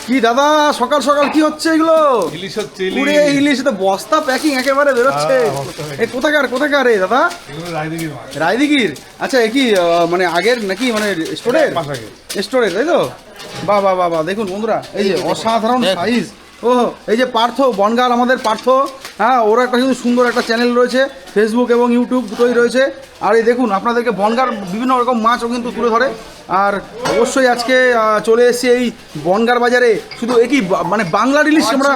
কি দাদা সকাল সকাল কি হচ্ছে এগুলো? ইলিশ হচ্ছে, পুরে ইলিশ তো বস্তা প্যাকিং একেবারে বেরোচ্ছে। এই কোথাকার রে দাদা? রায়দিঘির। আচ্ছা এ কি মানে আগের নাকি মানে স্টোরের তাই তো? বাহ বাহ বাহ বাহ, দেখুন বন্ধুরা এই যে অসাধারণ সাইজ। ও এই যে পার্থ বনগাল, আমাদের পার্থ, হ্যাঁ ওর একটা কিন্তু সুন্দর একটা চ্যানেল রয়েছে, ফেসবুক এবং ইউটিউব দুটোই রয়েছে। আর এই দেখুন আপনাদেরকে বনগার বিভিন্ন রকম মাছও কিন্তু তুলে ধরে। আর অবশ্যই আজকে চলে এসেছি এই বনগার বাজারে। শুধু একই মানে বাংলা ইলিশ আমরা,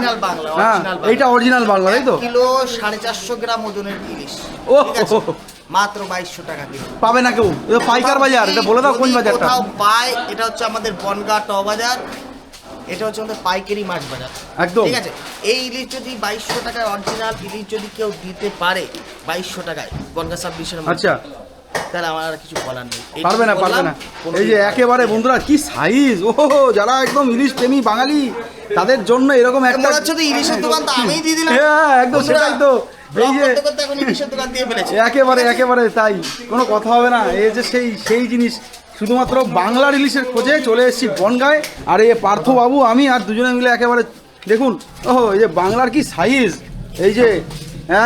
হ্যাঁ এইটা অরিজিনাল বাংলা তাই তো? কিলো 450 গ্রাম ওজনের ইলিশ। ও মাত্র 2200 টাকা কিলো। পাবে না কেউ? এটা পাইকার বাজার, এটা বলে দাও কোন বাজারটা? কোথাও পায়, এটা হচ্ছে আমাদের বনগাঁ ট বাজার, এটা হচ্ছে আমাদের পাইকারি মাছ বাজার একদম। ঠিক আছে। এই ইলিশ যদি 2200 টাকায় অরিজিনাল ইলিশ যদি কেউ দিতে পারে 2200 টাকায় বনগাঁ সাব ডিভিশনের মধ্যে, আচ্ছা তাহলে আমার আর কিছু বলার নেই। পারবে না এই যে একেবারে বন্ধুরা কি সাইজ। ও যারা একদম ইলিশ প্রেমী বাঙালি তাদের জন্য এরকম একটা মনে হচ্ছে তো ইলিশের দোকান তো আমিই দিয়ে দিলাম। হ্যাঁ একদম সেটাই তো। এই যে এখন ইলিশের দোকান দিয়ে ফেলেছে একেবারে তাই, কোনো কথা হবে না। এই যে সেই জিনিস, শুধুমাত্র বাংলার ইলিশের খোঁজে চলে এসেছি বনগাঁয়। আর এই পার্থ বাবু আমি আর দুজনে মিলে একেবারে দেখুন, ওহো এই যে বাংলার কি সাইজ, এই যে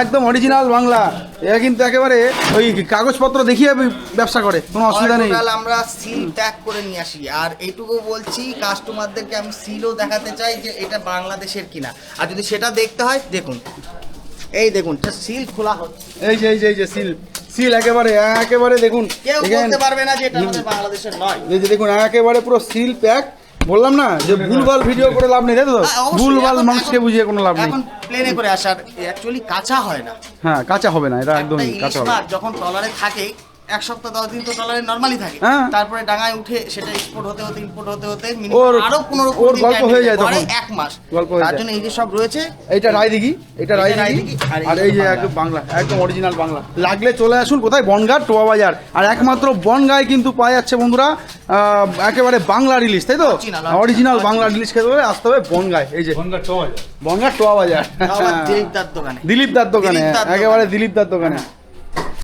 একদম অরিজিনাল বাংলা। এরা কিন্তু একেবারে ওই কাগজপত্র দেখিয়ে ব্যবসা করে, কোনো অসুবিধা নেই। আমরা সিল ট্যাগ করে নিয়ে আসি, আর এইটুকু বলছি কাস্টমারদেরকে, আমি সিলও দেখাতে চাই যে এটা বাংলাদেশের কিনা। আর যদি সেটা দেখতে হয় দেখুন, এই দেখুন সিল খোলা হচ্ছে, এই যে সিল একেবারে দেখুন, কেউ বলতে পারবে না যে এটা আমাদের বাংলাদেশের নয়। এই যে দেখুন একেবারে পুরো সিল প্যাক। বললাম না যে ভুলভাল ভিডিও করে লাভ নেই তাই তো? ভুলভাল মানুষকে বুঝিয়ে কোনো লাভ নেই। এখন প্লেনে করে আসার অ্যাকচুয়ালি কাঁচা হয় না। হ্যাঁ কাঁচা হবে না, এটা একদম কাঁচা হবে। যখন ট্রলারে থাকে 1 সপ্তাহ 10 দিন তো ট্রলারে নরমালি থাকে, তারপরে ডাঙায় উঠে সেটা এক্সপোর্ট হতে ইম্পোর্ট হতে মিনিমাম আরো 15 দিন গল্প হয়ে যায়, তখন 1 মাস গল্প হয়ে যায়। তার জন্য এই যে সব রয়েছে, এটা রায়দিঘি, আর এই যে একদম বাংলা, একদম অরিজিনাল বাংলা। লাগলে চলে আসুন কোথায়? বনগাঁ টোয়া বাজার। আর একমাত্র বনগাঁয় কিন্তু পাওয়া যাচ্ছে বন্ধুরা একেবারে বাংলা রিলিজ তাই তো? অরিজিনাল বাংলা রিলিজ খেতে হলে আসতে হবে বনগাঁয়। এই যে বনগাঁ টোয়া বাজার, দিলীপ দার দোকানে, দিলীপ দার দোকানে, একেবারে দিলীপ দার দোকানে।